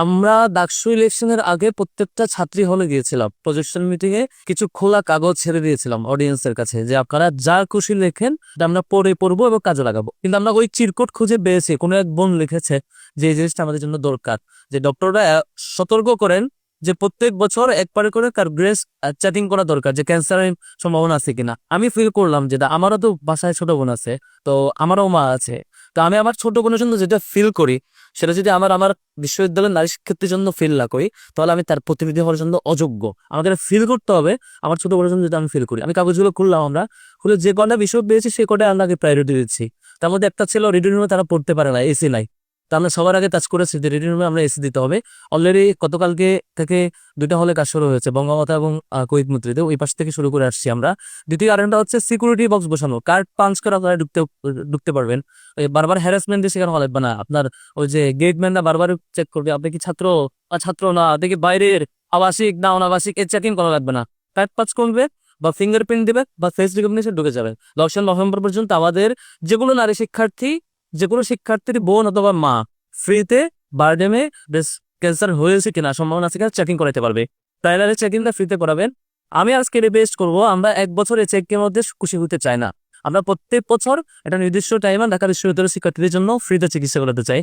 আমরা ডাকসু ইলেকশনের আগে প্রত্যেকটা ছাত্রী হলে গিয়েছিলাম, প্রজেকশন মিটিং এ কিছু খোলা কাগজ ছেড়ে দিয়েছিলাম অডিয়েন্সের কাছে যে আপনারা যা খুশি লেখেন আমরা পড়বো এবং কাজে লাগাবো। কিন্তু আমরা ওই চিরকুট খুঁজে পেয়েছি, কোনো এক বোন লিখেছে যে এই জিনিসটা আমাদের জন্য দরকার, যে ডক্টররা সতর্ক করেন যে প্রত্যেক বছর একবারে করে তার ব্রেস্ট চেকিং করা দরকার, যে ক্যান্সারের সম্ভাবনা আছে কিনা। আমি ফিল করলাম যেটা, আমারও তো বাসায় ছোট বোন আছে, তো আমারও মা আছে, তো আমি আমার ছোট বোনের জন্য যেটা ফিল করি সেটা যদি আমার আমার বিশ্ববিদ্যালয়ের নারী শিক্ষার্থীর জন্য ফিল না করি, তাহলে আমি তার প্রতিনিধি হওয়ার জন্য অযোগ্য। আমাদের ফিল করতে হবে আমার ছোট বোনের জন্য, যেটা আমি ফিল করি। আমি কাগজগুলো খুললাম, আমরা খুলে যে কটা বিষয় পেয়েছি সে কটাই আমরা প্রায়োরিটি দিচ্ছি। তার মধ্যে একটা ছিল রিডিং রুমে তারা পড়তে পারে না, এসি নাই। তা আমরা সবার আগে টাচ করেছি যে রিডিং রুমে আমরা এসি দিতে হবে। অলরেডি গতকালকে থেকে 2টা হলে কাজ শুরু হয়েছে, বঙ্গমাতা এবং কুইক মৈত্রীতে, ওই পাশ থেকে শুরু করে আসছি আমরা। দ্বিতীয় কারণটা হচ্ছে সিকিউরিটি বক্স বসানো, কার্ড পাঞ্চ করে আপনারা ঢুকতে পারবেন। বারবার হ্যারাসমেন্ট দিয়ে শিকার হওয়া লাগবে না। আপনার ওই যে গেটম্যানরা বারবার চেক করবে আপনি কি ছাত্র ছাত্র না, দেখি বাইরের আবাসিক না অনাবাসিক, এর চেকিং করা লাগবে না। কার্ড পাঞ্চ করবে বা ফিঙ্গারপ্রিন্ট দিবে বা ফেস রিকগনিশন ঢুকে যাবে। 10 নভেম্বর পর্যন্ত আমাদের যেগুলো নারী শিক্ষার্থী, যেগুলো শিক্ষার্থীর বোন অথবা মা ফ্রিতে বারডেমে ক্যান্সার হয়েছে কিনা, সম্ভাবনা আছে কিনা চেকিং করাতে পারবে। প্রাইমারি চেকিংটা ফ্রিতে করাবেন। আমি আজকে রিকোয়েস্ট করবো, আমরা এক বছর এই চেকের মধ্যে খুশি হতে চাই না। আমরা প্রত্যেক বছর একটা নির্দিষ্ট টাইমে ঢাকা বিশ্ববিদ্যালয়ের শিক্ষার্থীদের জন্য ফ্রিতে চিকিৎসা করাতে চাই।